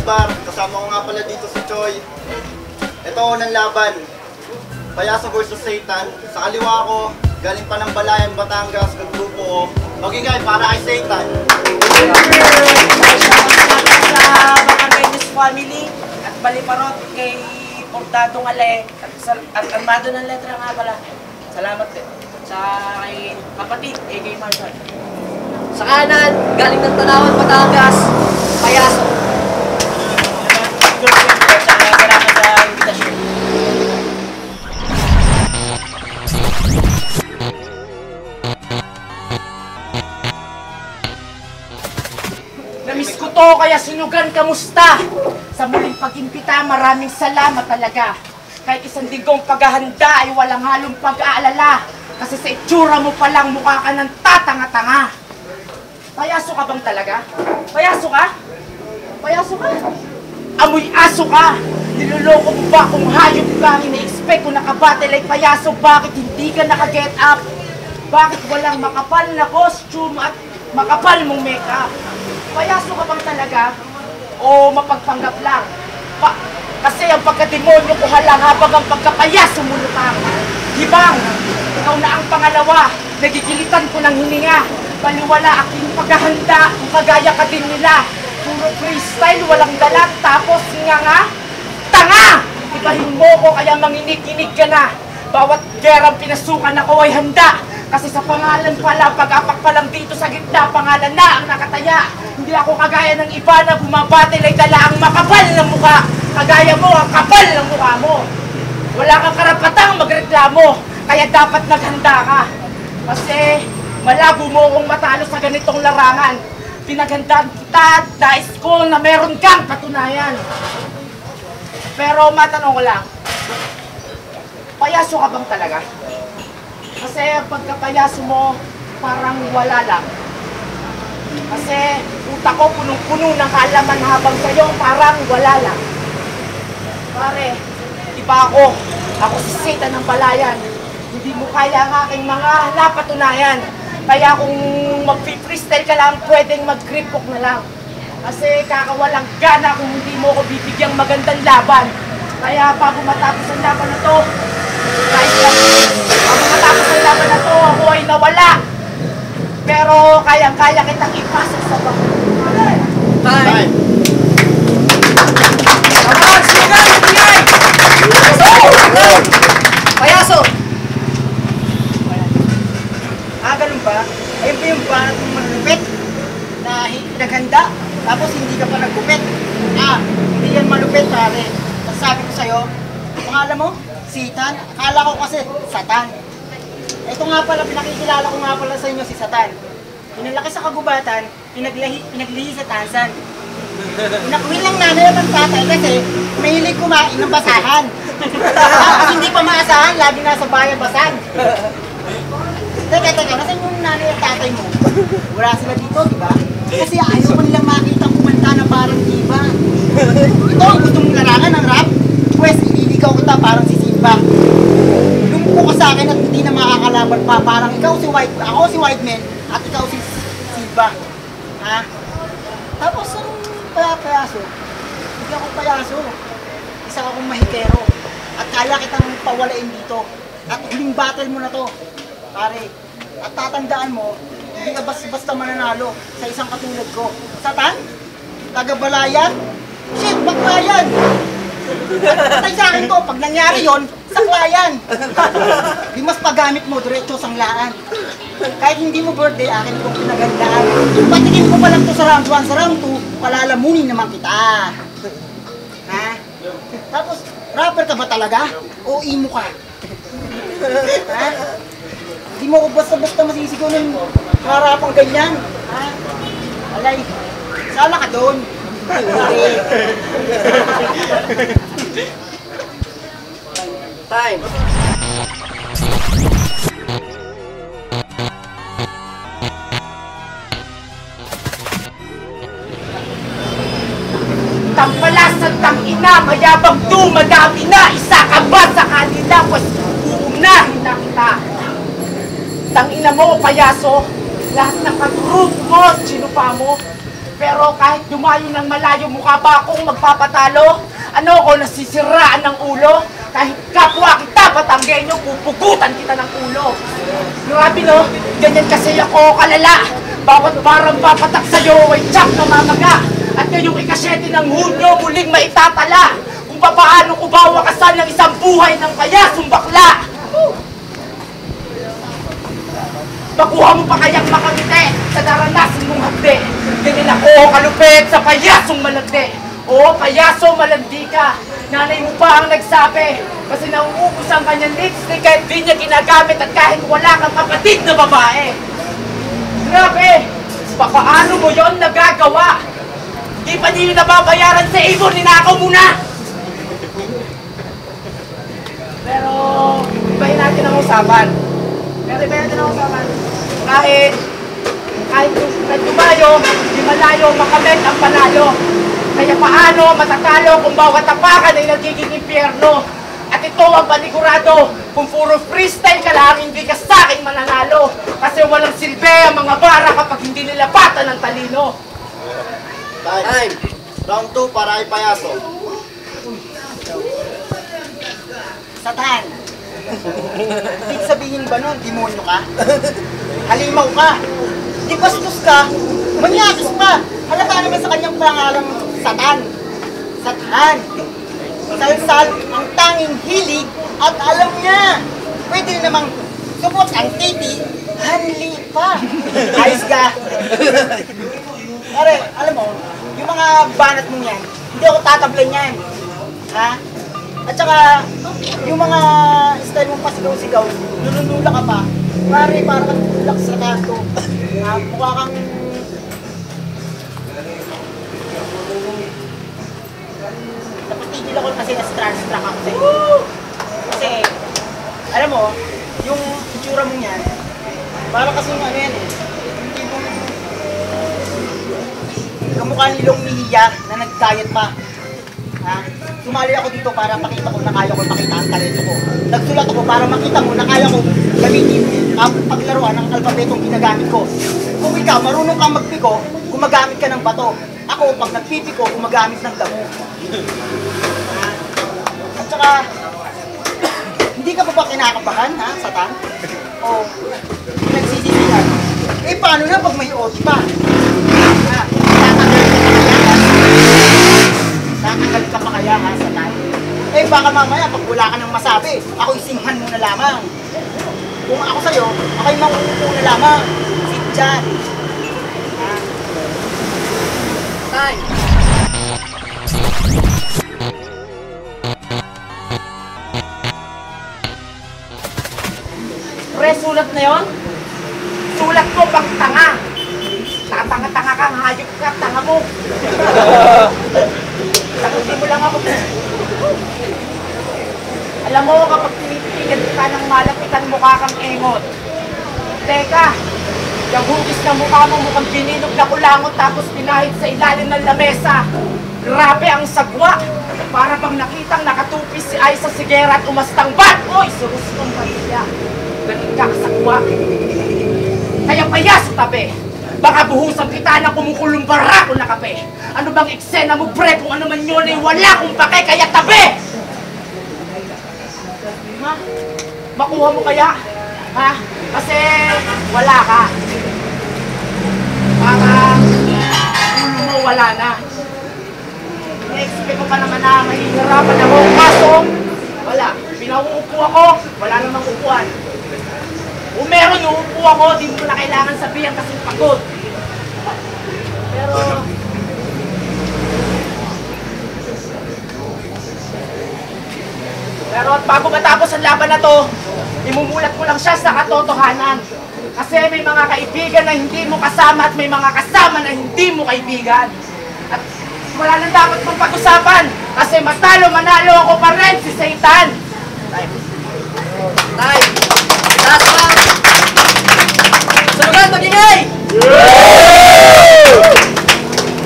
Bar. Kasama ko nga pala dito si Choi. Ito ang unang laban. Payaso versus Satan. Sa kaliwa ko, galing pa ng Balayan, Batangas, grupo ko. Magigay para kay Satan. Sa mga Venus family at Baliparot kay Portadong Ale at Armado ng Letra nga pala. Salamat din. Sa kay kapatid, A.K. Marshall. Sa kanan, galing ng Tanawan, Batangas, Payaso. Salamat sa invitasyon. Namiss ko to, kaya sinugan, kamusta? Sa muling pag-impita, maraming salamat talaga. Kahit isang digong paghahanda ay walang halong pag-aalala. Kasi sa itsura mo palang mukha ka ng tatanga-tanga. Payaso ka bang talaga? Payaso ka? Payaso ka? Amoy aso ka! Niloloko mo ba kung hayop ka? Ina-expect ko nakabattle ay payaso, bakit hindi ka naka-get up? Bakit walang makapal na costume at makapal mong makeup? Payaso ka bang talaga? O mapagpanggap lang? Kasi ang pagkademonyo ko halang habang ang pagkapayaso mo lutang. Hibang, ikaw na ang pangalawa. Nagigilitan ko ng hininga. Baliwala aking paghahanda kung kagaya ka din nila. Puro freestyle, walang dalat, tapos nga, tanga! Ibahin mo ko kaya manginig-inig ka na. Bawat gerang pinasukan ako ay handa. Kasi sa pangalan pala, pag-apak pa lang dito sa gitna, pangalan na ang nakataya. Hindi ako kagaya ng iba na bumabatil ay dala ang makapal ng mukha. Kagaya mo, ang kapal ng mukha mo. Wala kang karapatang magreklamo, kaya dapat naghanda ka. Kasi malabo mo kung matalo sa ganitong larangan. Pinaghandaan kita at nais ko na meron kang katunayan. Pero matanong ko lang, payaso ka bang talaga? Kasi pagkapayaso mo, parang wala lang. Kasi utak ko punong-puno ng kaalaman habang sa'yo parang wala lang. Pare, iba ako. Ako si Satan ng Balayan. Hindi mo kaya ang aking mga napatunayan. Kaya kung mag-freestyle ka lang, pwedeng mag-grip-walk na lang. Kasi kakawalang gana kung hindi mo ko bibigyang magandang laban. Kaya bago matapos ang laban na to, bago matapos ang laban na to, ako ay nawala. Pero kayang-kaya kitang ipasok sa bako. Time! Tama! Sinugan! Bigay! Payaso! Ganun ba? Ayun ba yung banat ng malupit na naghanda, tapos hindi ka pa nagkupit? Hindi yan malupit, pare. Sabi ko sa'yo, pangalan mo? Satan? Akala ko kasi Satan. Ito nga pala, pinakikilala ko nga pala sa inyo si Satan. Pinalaki sa kagubatan, pinaglihi sa tansan. Pinakuhin lang nanay at ang tatay kasi mahilig kumain ng basahan. Tapos hindi pa maasahan, lagi nasa bayan basan. Teka, nasan yung nanay at tatay mo? Wala sila dito, di ba? Kasi ayaw mo nilang makita kumanta na parang diba. Ito ang gusto mong larangan ng rap? Pwes, ililigaw kita parang si Simba. Lumpo ka sa akin at hindi na makakalaban pa. Parang ikaw si White, ako si White Man at ikaw si Simba. Ha? Tapos anong payaso? Hindi ako payaso. Isa akong mahikero. At kaya kitang pawalain dito. At huling battle mo na to. Pare, at tatandaan mo, hindi ka basta mananalo sa isang katulad ko. Satan? Taga-Balayan? Shit, Baklayan! Patay sa akin to, pag nangyari yon, saklayan! Di mas paggamit mo, diretso sanglaan. Kahit hindi mo birthday, akin itong pinagandaan. Patigin mo pa lang to sa round 1, sa round 2, palalamunin naman kita. Ha? Tapos, rapper ka ba talaga? O emo ka? Ha? Hindi mo ko basta-basta masisigaw ng harapang ganyan. Ha? Alay, sala ka doon. Time! Tampalasan tang ina, mayabang dumadami na. Isa ka ba sa kanila? Pues uunahin na kita. Tang ina mo, payaso. Lahat ng kagrupo mo, sinupa mo. Pero kahit dumayo ng malayo, mukha ba akong magpapatalo? Ano ako, nasisiraan ng ulo? Kahit kapwa kita, Batanggenyo, pupugutan kita ng ulo. Grabe no, ganyan kasi ako kalala. Bawat parang papatak sa'yo ay tsak na mamaga. At ngayong ikasyete ng Hunyo, muling maitatala kung papaano ko ba wakasan ng isang buhay ng payasong bakla. Makuha mo pa kayang makangiti sa daranasin mong hagdi. Ganyan ako kalupit sa payasong malandi. Oo, payaso, malandi ka. Nanay mo pa ang nagsabi. Kasi nauubos ang kanyang lipstick kahit di niya ginagamit at kahit wala kang kapatid na babae. Grabe! Paano mo yon nagagawa? Di pa niyo nababayaran sa ibon, ninakaw mo na! Pero, ibahin natin ang usapan. Kahit tumayo, di malayo, makamit ang panalo. Kaya paano matatalo kung bawat tapakan ay nagiging impyerno? At ito ang panigurado, kung puro freestyle ka lang, hindi ka sa akin mananalo. Kasi walang silbi ang mga bara kapag hindi nilapatan ng talino. Time. Round 2 para kay Payaso. Satan! Ibig sabihin ba nun, demonyo ka? Halimaw ka? Di bastos ka? Manyatis pa! Halata naman sa kanyang pangalang Satan. Satan! Salsal ang tanging hilig at alam niya. Pwede namang supot ang titi, hanli pa. Ayos ka. Pare, alam mo, yung mga banat mong yan, hindi ako tatablay niyan. Ha? At saka, yung mga style mong pasigaw-sigaw, nununula ka pa. Pare, parang kang tulak sa kanto. Mukha kang... Napatigil ako kasi na-starstruck ako sa'yo. Kasi, alam mo, yung itsura mong yan, parang kasing ano yan eh. Hindi mo... Kamukha ni Long Mejia na nag-diet pa. Ha? Sumali ako dito para makita ko na kaya ko makita ang talento ko. Nagsulat ako para makita mo na kaya ko gamitin ang paglaruan ng alpabetong ginagamit ko. Kung ikaw marunong kang magpiko, gumagamit ka ng bato. Ako, pag nagpipiko, gumagamit ng damo. At saka, hindi ka pa ba kinakabahan, ha, Satan? O nagsisisihan? Eh, paano na pag may OT pa? Ha? Tatanggal ka pa kaya, ha, Satan? Eh, baka mamaya, pag wala ka nang masabi, ako'y singhan mo na lamang. Kung ako sa'yo, ako'y manguupo na lamang. Sit dyan. Time! Pre, sulat na yon? Sulat ko pang tanga. Tatanga-tanga kang hayop ka, tanga mo. Sagutin mo lang ako. Alam mo, kapag tinitigan ka ng malapitan, mukha kang engot. Teka, yung hugis na mukha mo mukhang bininog na kulangot tapos pinahid sa ilalim ng lamesa. Grabe ang sagwa. Para bang nakitang nakatupis si Aiza Sigera at umastang bat. Oy, surustong pamilya. Galing ka kasagwa. Kaya payas sa tabi. Baka buhusan kita ng kumukulong barako na kape. Ano bang eksena mo, pre? Kung ano man yun ay wala kong pake, kaya tabi! Ha? Makuha mo kaya? Ha? Kasi wala ka. Para ulo mo wala na. I-expect ko pa naman na mahihirapan ako. Kaso, wala. Pinauupo ako, wala namang upuan. Kung meron uupo ako, di mo na kailangan sabihan kasi pagod. Pero bago matapos ang laban na to, imumulat ko lang siya sa katotohanan. Kasi may mga kaibigan na hindi mo kasama at may mga kasama na hindi mo kaibigan. At wala nang dapat mong pag-usapan kasi matalo-manalo ako pa rin si Satan. Time! Last round! Sunugan, magingay!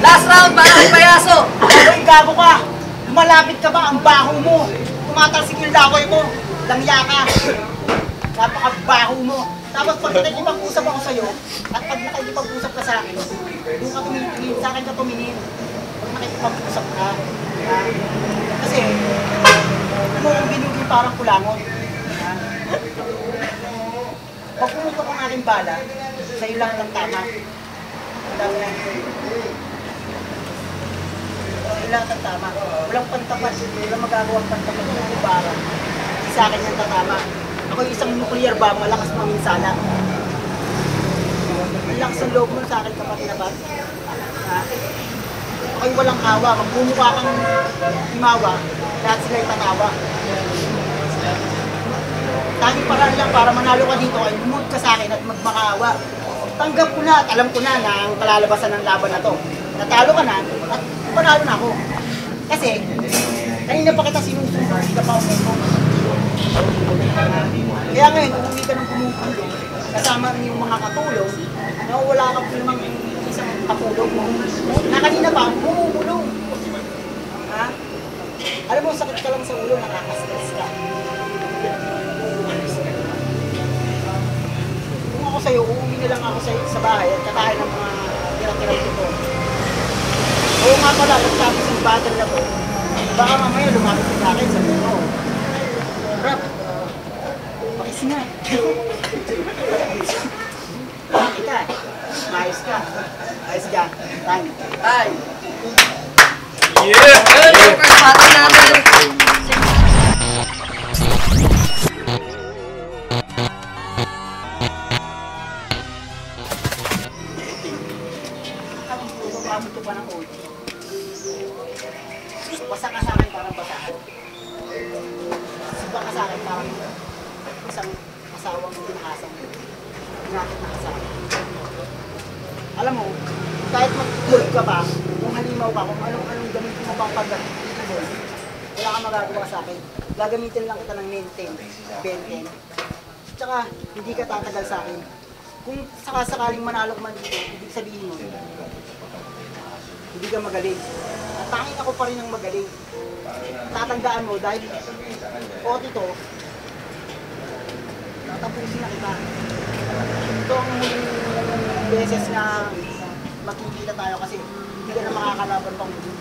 Last round para kay Payaso! Hoy, gago ka! Lumalapit ka ba? Ang baho mo! Tumatalsik yung lakoy mo! Langya ka! Napakabaho mo. Tapos pag nakikipag-usap ako sa'yo, at pag nakikipag-usap ka sa akin, doon ka tumitingin, sa akin ka tumingin. Pag nakikipag-usap ka, kasi, ano kung binugin parang kulangon. Pag pumutok ang aking bala, sa'yo lang ang tama. Sa'yo lang ang tama. Walang pantapat, walang magagawang pantapat ng bara. Hindi sa akin yung tatama. Ako yung isang nuclear bomb, malakas maminsala. Ang lakas ang loob mo sa akin kapatid na ba? Ako'y walang awa, magbumukha kang imawa, lahat sila'y tatawa. Tanging paraan lang para manalo ka dito ay lumod ka sa akin at magmakaawa. Tanggap ko na at alam ko na ang kalalabasan ng laban na to. Natalo ka na at panalo na ako. Kasi, kanina pa kita sinusunod, hindi ka pa umento. Kaya ngayon, umuwi ka ng pumupulong, kasama yung mga katulong, na wala ka po namang isang katulong mo. Na kanina pa, bumubulong. Ha? Alam mo, sakit ka lang sa ulo, nakaka-stress ka. Kung ako sa'yo, uuwi na lang ako sa bahay at kakain ng mga tira-tirang ito. Oo nga pala, nagtapos yung battle na to. Baka mamaya lumapit ka sa akin, sabi mo, Rap, pakis nga. Kita, maayos ka. Ayos ka. Time. Time. Yeah! Yung kasama natin. Umabot ko pa ng OT. Basa ka sa akin parang basahan. Siba ka sa akin parang isang asawang pinakasan. Pinakit na kasama. Alam mo, kahit mag-gold ka pa, kung halimaw ka, kung anong gamitin mo pang pag-gold, wala kang magagawa sa akin. Gagamitin lang kita ng 10, 20. Tsaka, hindi ka tatagal sa akin. Kung sakasakaling manalo ka man dito, ibig sabihin mo, hindi ka magaling. At tanging ako pa rin ang magaling. Tatandaan mo dahil OT to, tatapusin na kita. Ito ang huling beses na makikita tayo kasi hindi ka na makakalaban pang muli.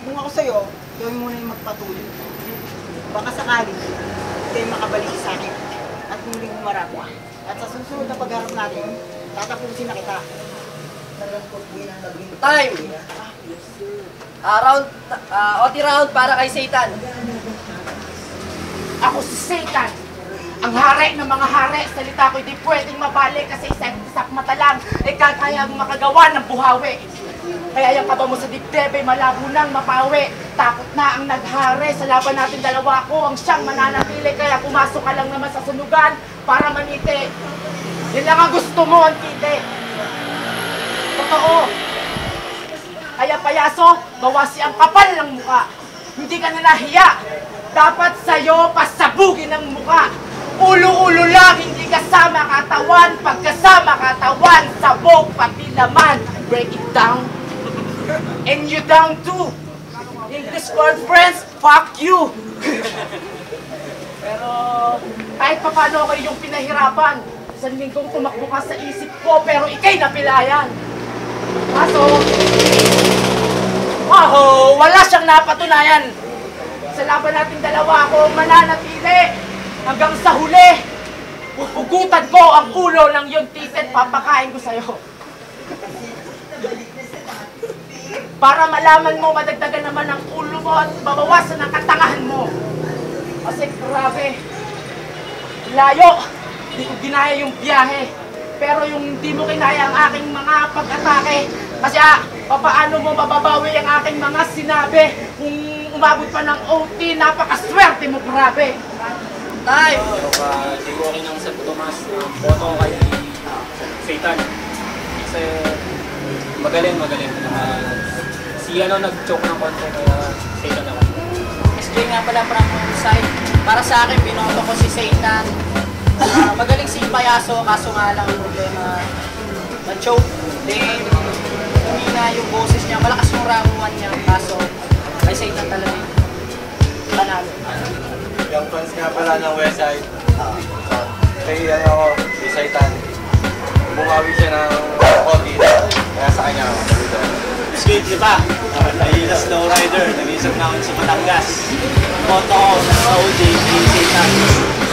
Kung ako sa'yo, gawin mo na yung magpatuloy. Baka sakaling kayo makabalik sa akin at muling humarap. At sa susunod na pagharap natin, tatapusin na kita. Time! OT round para kay Satan. Ako si Satan, ang hari ng mga hari. Salita ko hindi pwedeng mabalik kasi isang mata lang ay kaya makagawa ng buhawi. Kaya yung kaba mo sa dibdib ay malabo nang mapawi. Takot na ang naghari sa laban natin dalawa ko ang siyang mananatili. Kaya pumasok ka lang naman sa sunugan para maniti. Yan lang ang gusto mo, ang kiti. Totoo. Kaya payaso, bawasi ang kapal ng muka. Hindi ka na nahiya. Dapat sa'yo pasabugin ang muka. Ulo-ulo lang, hindi kasama katawan. Pagkasama katawan, sabog pati laman. Break it down. And you down too. In this world, friends, fuck you. Pero kahit pa paano kayo yung pinahirapan. Isang linggong tumakbo ka sa isip ko, pero ikay napilayan. Kaso, wala siyang napatunayan. Sa laban natin dalawa ako mananatili hanggang sa huli. Pupugutan ko ang ulo ng iyong titit, papakain ko sa'yo. Para malaman mo, madagdagan naman ang ulo mo at babawasan ang katangahan mo. Kasi grabe, layo, hindi ko ginaya yung biyahe. Pero yung hindi mo kinaya ang aking mga pag-atake. Kasi papaano mo mababawi ang aking mga sinabi kung umabot pa ng OT, napakaswerte mo, grabe. Time! Hindi ko rin ang San Tomas boto kay Satan. Kasi magaling. Si nag-choke ng konti kaya Satan ako. SJ nga pala from side. Para sa akin, binoto ko si Satan. Magaling si Payaso, kaso nga lang ang problema. Na-choke. Then, humina yung boses niya. Malakas yung ramuan niya. Kaso, ay Satan talaga yun. Panalo. yung fans nga pala ng Westside. Kaya ano ako, si Saitan. Bumawi siya ng Cody. Kaya sa kanya ako, dito. Skate, di ba? Nahihila snow rider. Nag-isip na ako sa Batangas. Moto ko sa OJ, Satan.